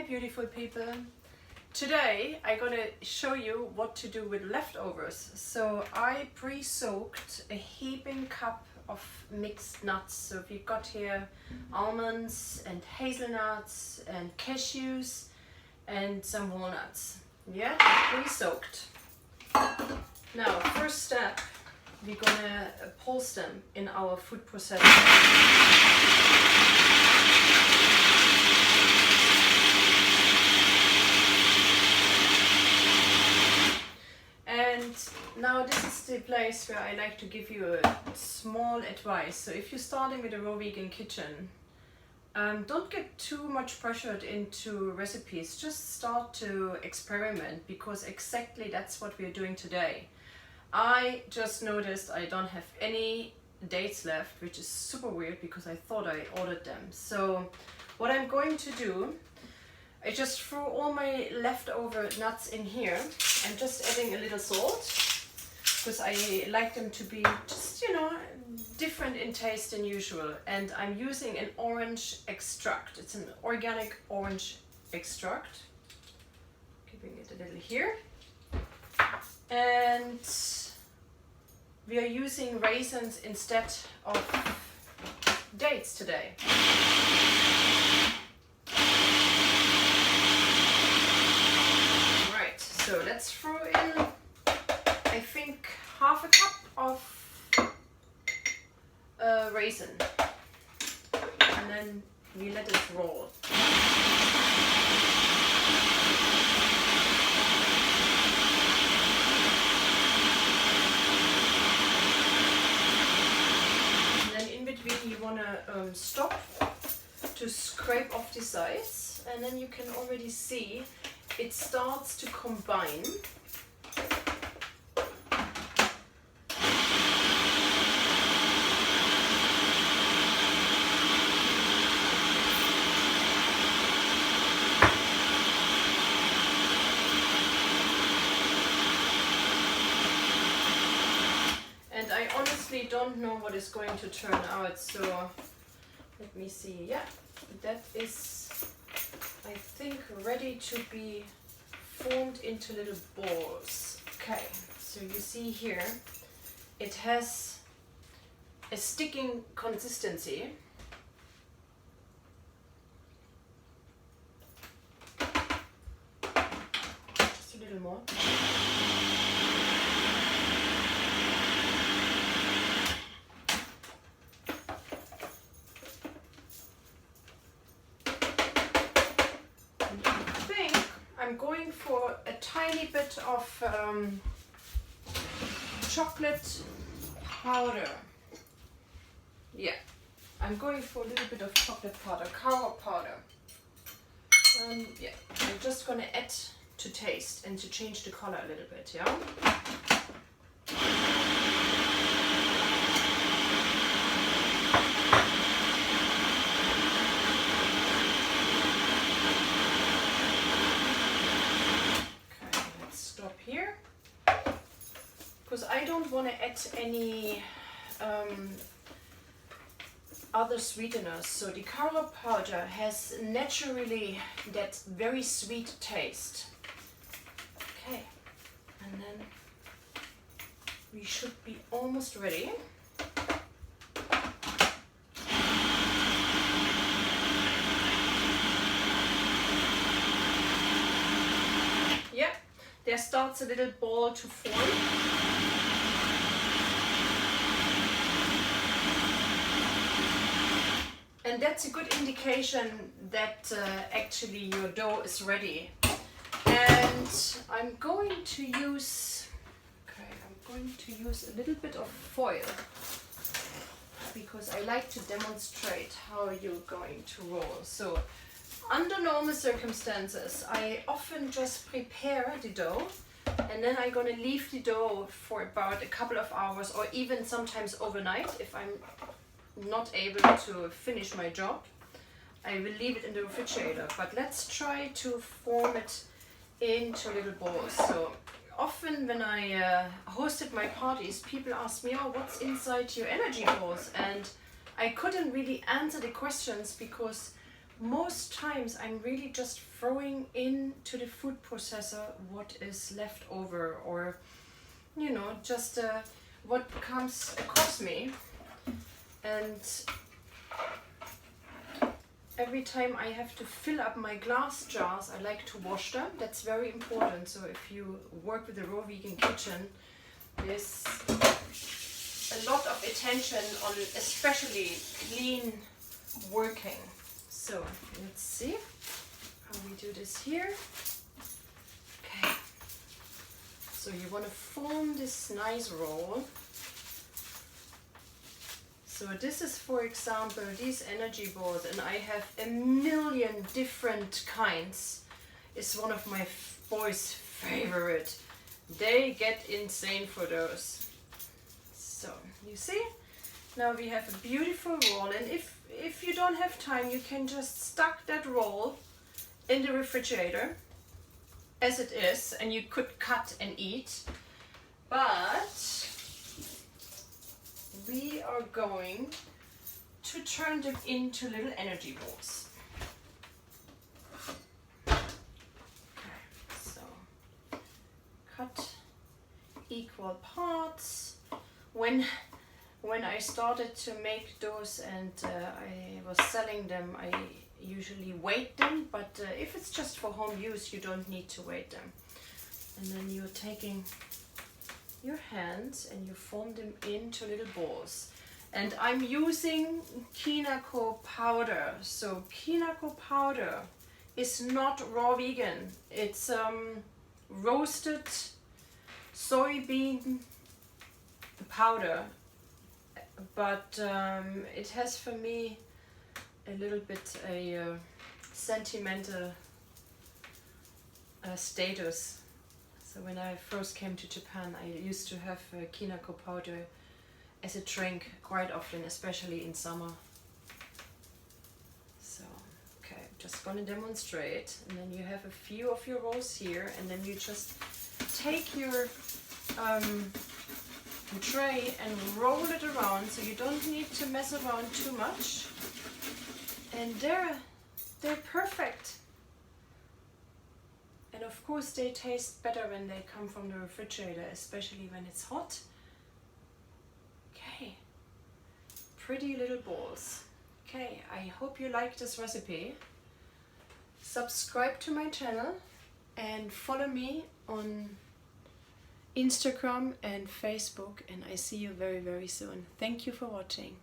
beautiful people. Today I'm gonna show you what to do with leftovers. So I pre-soaked a heaping cup of mixed nuts. So we've got here almonds and hazelnuts and cashews and some walnuts. Yeah, pre-soaked. Now, first step, we're gonna pulse them in our food processor. And now this is the place where I like to give you a small advice. So if you're starting with a raw vegan kitchen, don't get too much pressured into recipes. Just start to experiment, because exactly that's what we're doing today. I just noticed I don't have any dates left, which is super weird because I thought I ordered them. So what I'm going to do, I just threw all my leftover nuts in here. I'm just adding a little salt because I like them to be just, you know, different in taste than usual. And I'm using an orange extract. It's an organic orange extract. Keeping it a little here. And we are using raisins instead of dates today. Right, so let's throw in, I think, half a cup of raisin. And then we let it roll. You want to stop to scrape off the sides, and then you can already see it starts to combine. And I honestly don't know what is going to turn out, so let me see. Yeah, that is, I think, ready to be formed into little balls. Okay, so you see here, it has a sticking consistency. Just a little more. I'm going for a tiny bit of chocolate powder. Yeah, I'm going for a little bit of chocolate powder, caramel powder. Yeah, I'm just gonna add to taste and to change the color a little bit, yeah? Here, because I don't want to add any other sweeteners. So the caramel powder has naturally that very sweet taste. Okay, and then we should be almost ready. Yeah. There starts a little ball to form. And that's a good indication that actually your dough is ready. And I'm going to use, a little bit of foil, because I like to demonstrate how you're going to roll. So under normal circumstances, I often just prepare the dough, and then I'm gonna leave the dough for about a couple of hours, or even sometimes overnight if I'm not able to finish my job. I will leave it in the refrigerator, but let's try to form it into little balls. So often when I hosted my parties, people ask me, oh, what's inside your energy balls? And I couldn't really answer the questions because most times I'm really just throwing into the food processor what is left over, or you know, just what comes across me. And every time I have to fill up my glass jars, I like to wash them. That's very important. So if you work with a raw vegan kitchen, there's a lot of attention on especially clean working. So let's see how we do this here. Okay. So you want to form this nice roll. So this is, for example, these energy balls, and I have a million different kinds. It's one of my boys' favorite. They get insane for those. So you see, now we have a beautiful roll, and if you don't have time, you can just stuck that roll in the refrigerator as it is, and you could cut and eat. But we are going to turn them into little energy balls. Okay, so cut equal parts. When I started to make those and I was selling them, I usually weight them, but if it's just for home use, you don't need to weight them. And then you're taking your hands and you form them into little balls. And I'm using kinako powder. So kinako powder is not raw vegan. It's roasted soybean powder, but it has for me a little bit a sentimental status. So when I first came to Japan, I used to have kinako powder as a drink quite often, especially in summer. So, okay, just gonna demonstrate, and then you have a few of your rolls here, and then you just take your tray and roll it around, so you don't need to mess around too much. And they're perfect. And of course they taste better when they come from the refrigerator, especially when it's hot. Okay, pretty little balls. Okay, I hope you like this recipe. Subscribe to my channel and follow me on Instagram and Facebook, and I see you very, very soon. Thank you for watching.